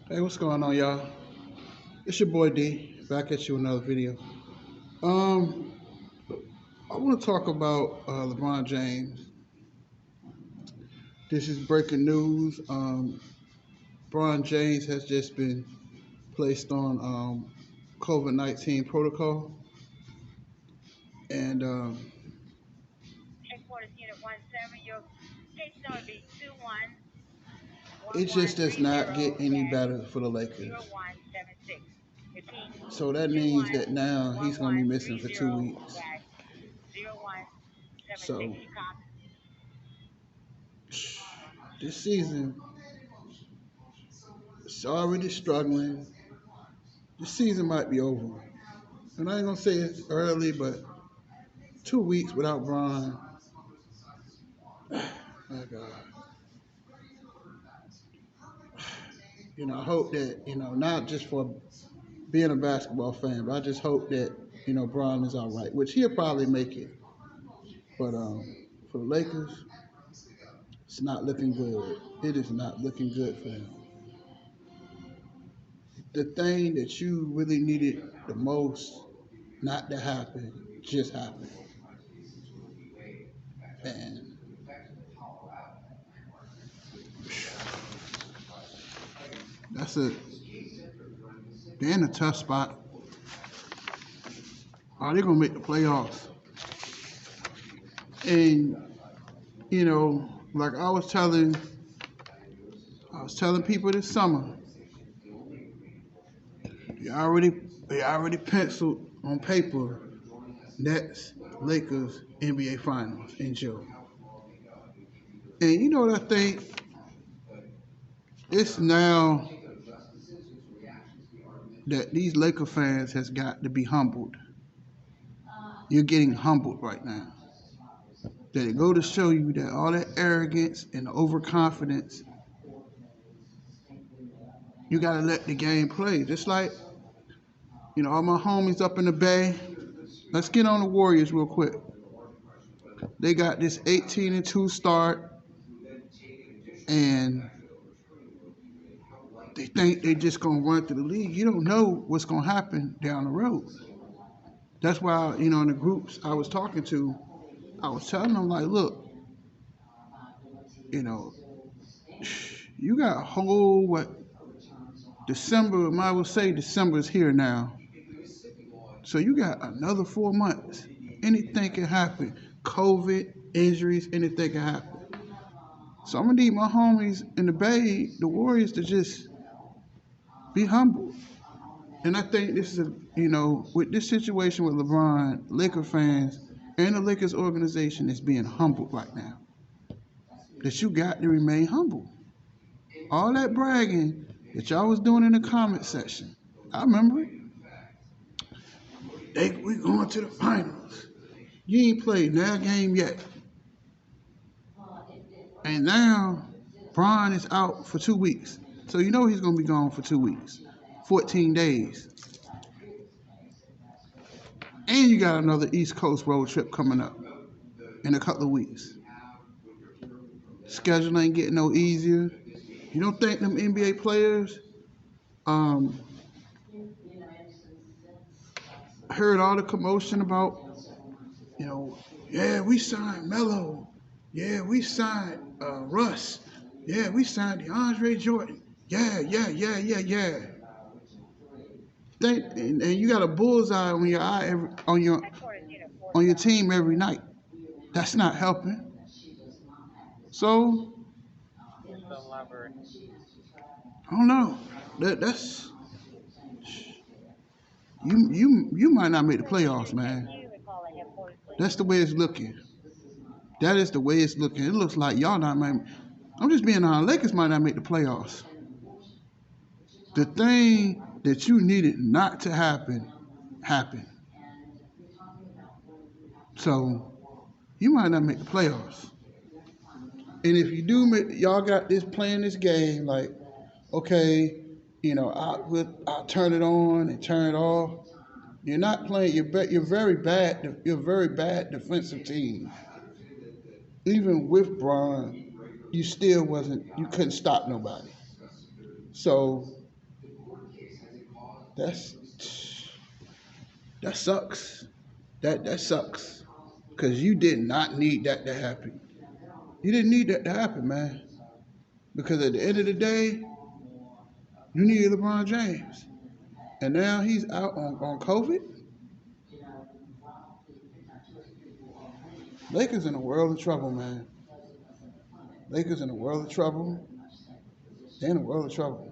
Hey, what's going on, y'all? It's your boy D, back at you with another video. Um, I want to talk about LeBron James. This is breaking news. LeBron James has just been placed on COVID-19 protocol, and it just does not get any better for the Lakers. So that means that now he's going to be missing for 2 weeks. So this season, it's already struggling. This season might be over. And I ain't gonna say it's early, but 2 weeks without Bron, my God. I hope that, not just for being a basketball fan, but I just hope that, Bron is all right, which he'll probably make it. But for the Lakers, it's not looking good. It is not looking good for them. The thing that you really needed the most not to happen just happened. And that's a they're in a tough spot. Are they gonna make the playoffs? And like I was telling people this summer, they already penciled on paper Nets, Lakers, NBA Finals in June. And you know what I think? It's now that these Laker fans has got to be humbled. You're getting humbled right now. That it go to show you that all that arrogance and overconfidence, you gotta let the game play. Just like, all my homies up in the Bay. Let's get on the Warriors real quick. They got this 18-2 start, and they think they just gonna run through the league. You don't know what's gonna happen down the road. That's why, in the groups I was talking to, I was telling them like, look, you know, you got a whole December. I might well say December is here now. So you got another 4 months. Anything can happen. COVID, injuries, anything can happen. So I'm gonna need my homies in the Bay, the Warriors, to just be humble. And I think this is with this situation with LeBron, Laker fans, and the Lakers organization is being humbled right now. That you got to remain humble. All that bragging that y'all was doing in the comment section, I remember it. We going to the finals. You ain't played that game yet. And now, Bron is out for 2 weeks. So you know he's going to be gone for 2 weeks. 14 days. And you got another East Coast road trip coming up in a couple of weeks. Schedule ain't getting no easier. You don't think them NBA players heard all the commotion about, yeah, we signed Melo. Yeah, we signed Russ. Yeah, we signed DeAndre Jordan. Yeah, yeah, yeah, yeah, yeah. And you got a bullseye on your eye on your team every night. That's not helping. So I don't know. That's you might not make the playoffs, man. That's the way it's looking. That is the way it's looking. It looks like y'all not might. I'm just being honest. Lakers might not make the playoffs. The thing that you needed not to happen happened. So you might not make the playoffs. And if you do, y'all got this playing this game like, okay, I'll turn it on and turn it off. You're not playing. You're very bad. You're a very bad defensive team. Even with Bron, you still wasn't. You couldn't stop nobody. So That's that sucks. That sucks. Cause you did not need that to happen. You didn't need that to happen, man. Because at the end of the day, you needed LeBron James. And now he's out on COVID. Lakers in a world of trouble, man. Lakers in a world of trouble. They're in a world of trouble.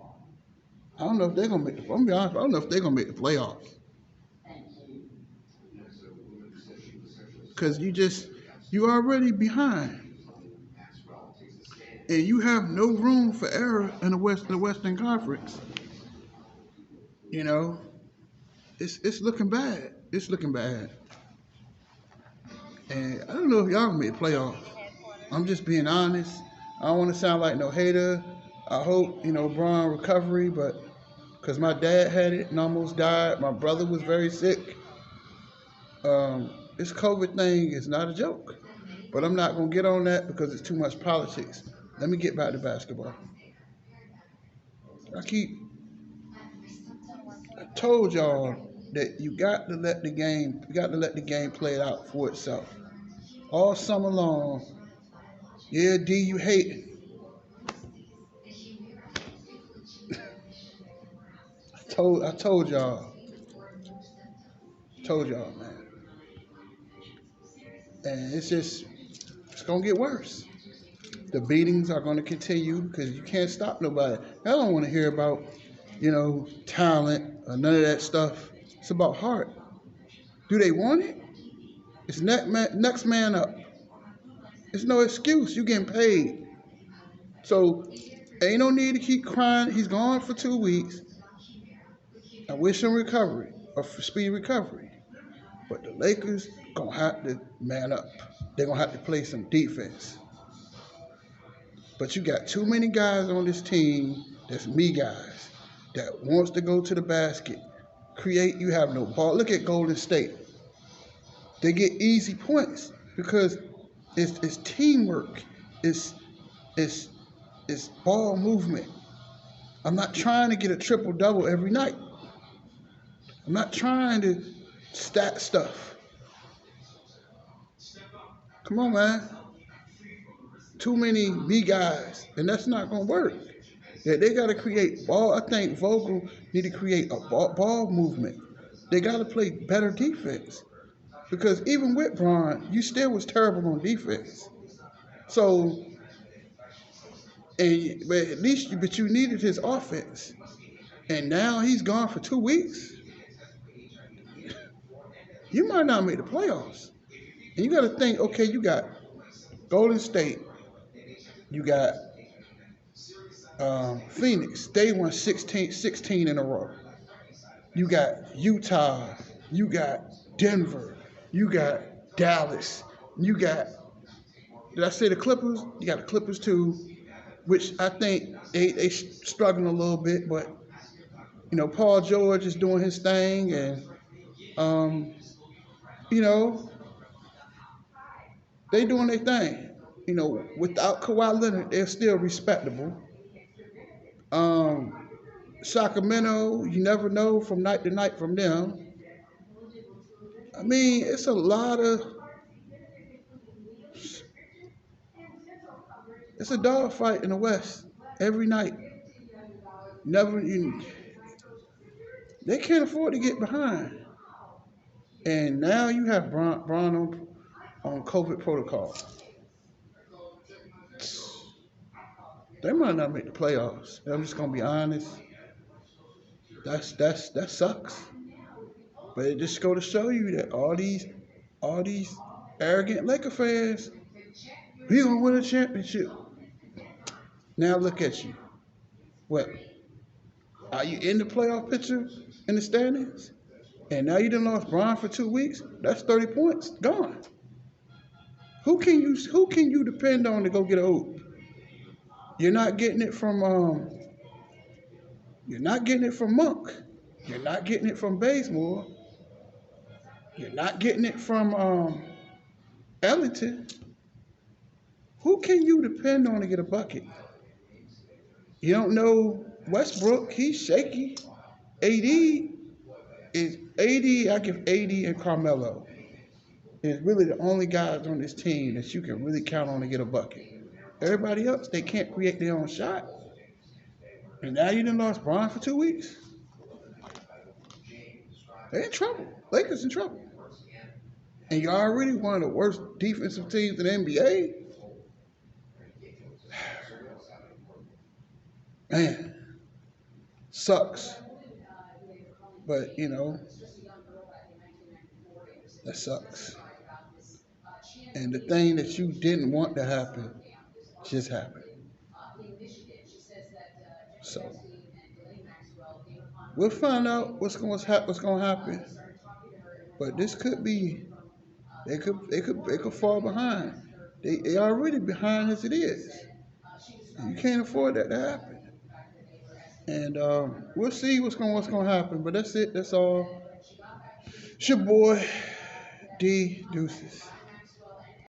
I don't know if they're gonna make the. I'm gonna be honest. I don't know if they're gonna make the playoffs. Cause you already behind, and you have no room for error in the Western Conference. You know, it's looking bad. It's looking bad. And I don't know if y'all gonna make the playoffs. I'm just being honest. I don't want to sound like no hater. I hope Braun recovery, but because my dad had it and almost died, my brother was very sick. This COVID thing is not a joke, but I'm not gonna get on that because it's too much politics. Let me get back to basketball. I told y'all that you got to let the game play it out for itself. All summer long, yeah, D, you hate it. I told y'all, man. And it's gonna get worse. The beatings are gonna continue because you can't stop nobody. I don't want to hear about, talent or none of that stuff. It's about heart. Do they want it? It's next man up. There's no excuse. You getting paid. So ain't no need to keep crying. He's gone for 2 weeks. I wish him recovery or speedy recovery. But the Lakers gonna have to man up. They're gonna have to play some defense. But you got too many guys on this team that's me guys that wants to go to the basket. Create, you have no ball. Look at Golden State. They get easy points because it's teamwork. It's it's it's ball movement. I'm not trying to get a triple double every night. I'm not trying to stat stuff. Come on, man. Too many me guys, and that's not gonna work. They got to create ball. I think Vogel need to create a ball movement. They got to play better defense because even with Braun, you still was terrible on defense. So, but you needed his offense, and now he's gone for 2 weeks. You might not make the playoffs, and you got to think. Okay, you got Golden State, you got Phoenix. They won 16 in a row. You got Utah. You got Denver. You got Dallas. You got, did I say the Clippers? You got the Clippers too, which I think they struggling a little bit, but Paul George is doing his thing, and you know they doing their thing. Without Kawhi Leonard, they're still respectable. Sacramento, you never know from night to night from them. I mean, it's a dogfight in the West every night. They can't afford to get behind. And now you have Braun on COVID protocol. They might not make the playoffs. I'm just gonna be honest. That sucks. But it just go to show you that all these arrogant Laker fans, we gonna win a championship. Now look at you. What? Are you in the playoff picture in the standings? And now you done lost Braun for 2 weeks? That's 30 points gone. Who can you depend on to go get a hoop? You're not getting it from Monk. You're not getting it from Bazemore. You're not getting it from Ellington. Who can you depend on to get a bucket? You don't know Westbrook. He's shaky. AD is AD. I give AD and Carmelo. Is really the only guys on this team that you can really count on to get a bucket. Everybody else, they can't create their own shot. And now you done lost Bron for 2 weeks. They're in trouble. Lakers in trouble. And you're already one of the worst defensive teams in the NBA. Man, sucks. But, that sucks. And the thing that you didn't want to happen just happened. So we'll find out what's going to happen. But this could be they could fall behind. They already behind as it is. You can't afford that to happen. And we'll see what's going to happen. But that's it. That's all. It's your boy D Deuces.